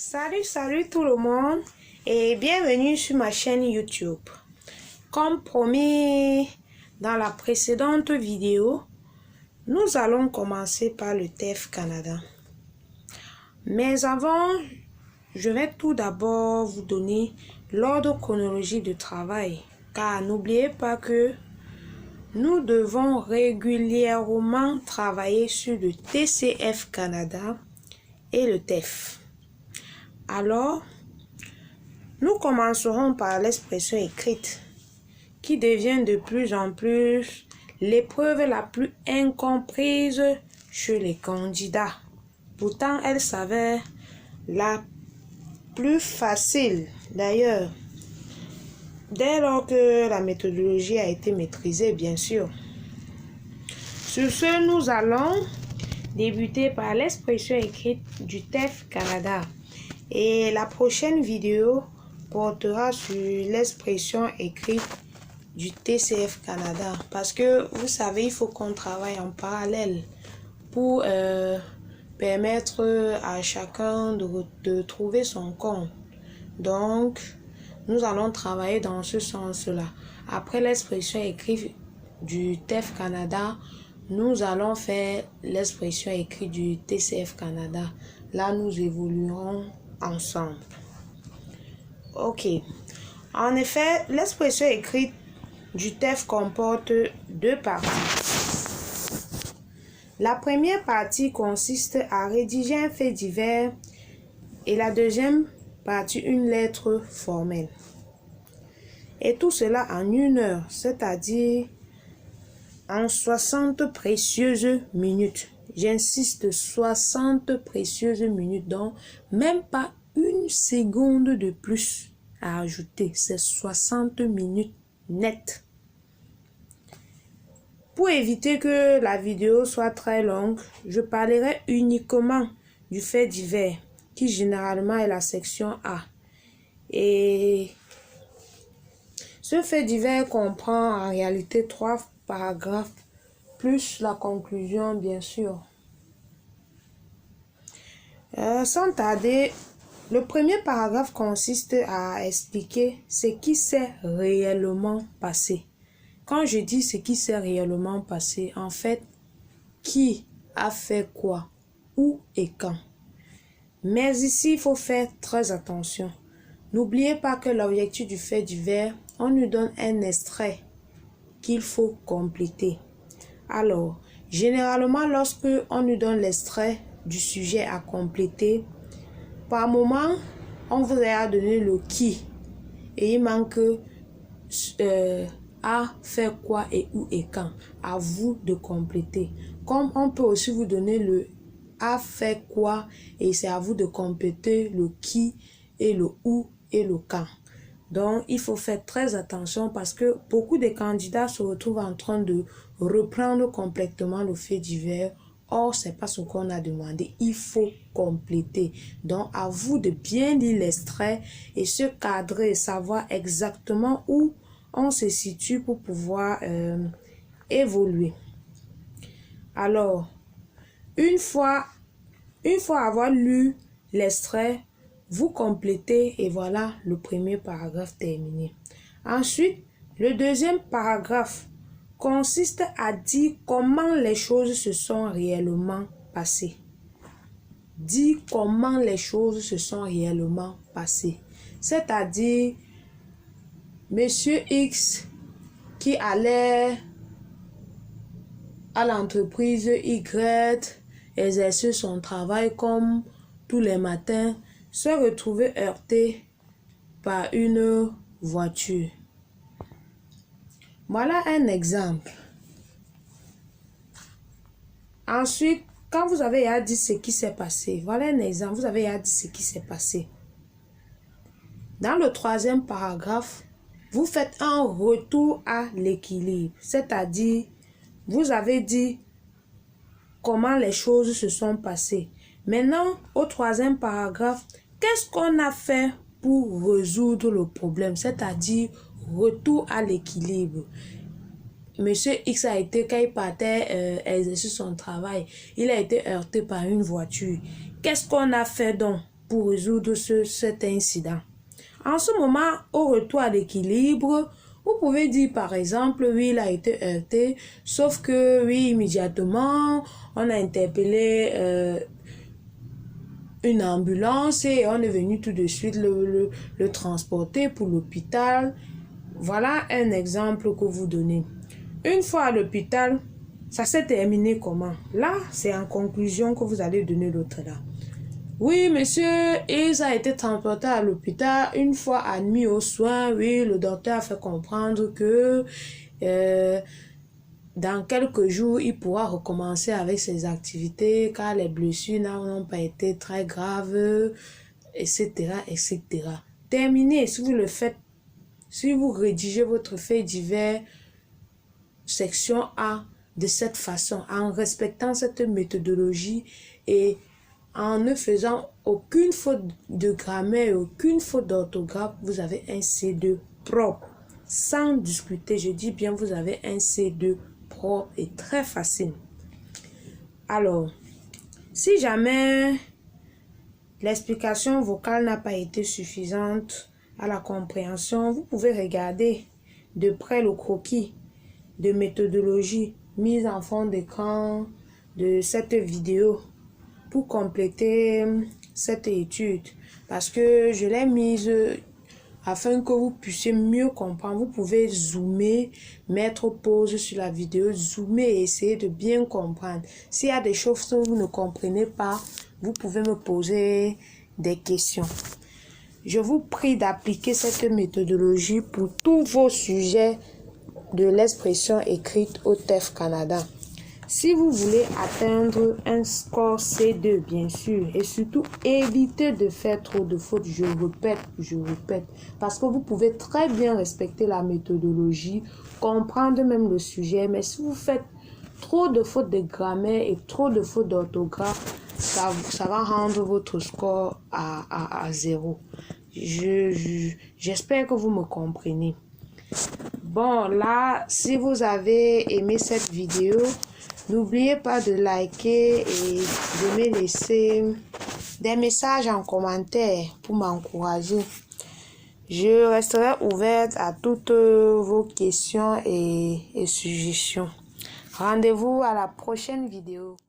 Salut tout le monde et bienvenue sur ma chaîne YouTube. Comme promis dans la précédente vidéo, nous allons commencer par le TEF Canada. Mais avant, je vais tout d'abord vous donner l'ordre chronologique de travail, car n'oubliez pas que nous devons régulièrement travailler sur le TCF Canada et le TEF. Alors, nous commencerons par l'expression écrite, qui devient de plus en plus l'épreuve la plus incomprise chez les candidats. Pourtant, elle s'avère la plus facile. D'ailleurs, dès lors que la méthodologie a été maîtrisée, bien sûr. Sur ce, nous allons débuter par l'expression écrite du TEF Canada. Et la prochaine vidéo portera sur l'expression écrite du TCF Canada. Parce que, vous savez, il faut qu'on travaille en parallèle pour permettre à chacun de trouver son compte. Donc, nous allons travailler dans ce sens-là. Après l'expression écrite du TEF Canada, nous allons faire l'expression écrite du TCF Canada. Là, nous évoluerons ensemble. Ok. En effet, l'expression écrite du TEF comporte deux parties. La première partie consiste à rédiger un fait divers et la deuxième partie une lettre formelle. Et tout cela en 1 heure, c'est-à-dire en 60 précieuses minutes. J'insiste, 60 précieuses minutes, donc même pas une seconde de plus à ajouter. C'est 60 minutes nettes. Pour éviter que la vidéo soit très longue, je parlerai uniquement du fait divers, qui généralement est la section A. Et ce fait divers comprend en réalité 3 paragraphes, plus la conclusion, bien sûr. Sans tarder, le premier paragraphe consiste à expliquer ce qui s'est réellement passé. Quand je dis ce qui s'est réellement passé, en fait, qui a fait quoi, où et quand. Mais ici, il faut faire très attention. N'oubliez pas que l'objectif du fait divers, on nous donne un extrait qu'il faut compléter. Alors, généralement, lorsque on nous donne l'extrait du sujet à compléter, par moment, on vous a donné le qui et il manque a fait quoi et où et quand. À vous de compléter. Comme on peut aussi vous donner le a fait quoi et c'est à vous de compléter le qui et le où et le quand. Donc, il faut faire très attention parce que beaucoup de candidats se retrouvent en train de reprendre complètement le fait divers. Or, ce n'est pas ce qu'on a demandé. Il faut compléter. Donc, à vous de bien lire l'extrait et se cadrer, savoir exactement où on se situe pour pouvoir évoluer. Alors, une fois avoir lu l'extrait, vous complétez et voilà le premier paragraphe terminé. Ensuite, le deuxième paragraphe consiste à dire comment les choses se sont réellement passées. Dire comment les choses se sont réellement passées. C'est-à-dire, Monsieur X qui allait à l'entreprise Y exercer son travail comme tous les matins, se retrouver heurté par une voiture. Voilà un exemple. Ensuite, quand vous avez à dire ce qui s'est passé, voilà un exemple, vous avez à dire ce qui s'est passé. Dans le troisième paragraphe, vous faites un retour à l'équilibre, c'est-à-dire, vous avez dit comment les choses se sont passées. Maintenant, au troisième paragraphe, qu'est-ce qu'on a fait pour résoudre le problème, c'est-à-dire retour à l'équilibre. Monsieur X a été, quand il partait exercer son travail, il a été heurté par une voiture. Qu'est-ce qu'on a fait donc? pour résoudre cet incident. En ce moment, au retour à l'équilibre, vous pouvez dire par exemple, oui, il a été heurté, sauf que oui, immédiatement, on a interpellé une ambulance et on est venu tout de suite le transporter pour l'hôpital. Voilà un exemple que vous donnez. Une fois à l'hôpital, ça s'est terminé comment? Là, c'est en conclusion que vous allez donner l'autre là. Oui, monsieur, il a été transporté à l'hôpital. Une fois admis aux soins, oui, le docteur a fait comprendre que dans quelques jours, il pourra recommencer avec ses activités car les blessures n'ont pas été très graves, etc., etc. Terminé, si vous le faites, si vous rédigez votre fait divers, section A, de cette façon, en respectant cette méthodologie et en ne faisant aucune faute de grammaire, aucune faute d'orthographe, vous avez un C2 propre. Sans discuter, je dis bien, vous avez un C2 propre et très facile. Alors, si jamais l'explication vocale n'a pas été suffisante à la compréhension, vous pouvez regarder de près le croquis de méthodologie mise en fond d'écran de cette vidéo pour compléter cette étude, parce que je l'ai mise afin que vous puissiez mieux comprendre. Vous pouvez zoomer, mettre pause sur la vidéo, zoomer et essayer de bien comprendre. S'il y a des choses que vous ne comprenez pas, vous pouvez me poser des questions. Je vous prie d'appliquer cette méthodologie pour tous vos sujets de l'expression écrite au TEF Canada. Si vous voulez atteindre un score C2, bien sûr, et surtout éviter de faire trop de fautes, je répète, parce que vous pouvez très bien respecter la méthodologie, comprendre même le sujet, mais si vous faites trop de fautes de grammaire et trop de fautes d'orthographe, ça va rendre votre score à 0. J'espère que vous me comprenez. Bon, là, si vous avez aimé cette vidéo, n'oubliez pas de liker et de me laisser des messages en commentaire pour m'encourager. Je resterai ouverte à toutes vos questions et suggestions. Rendez-vous à la prochaine vidéo.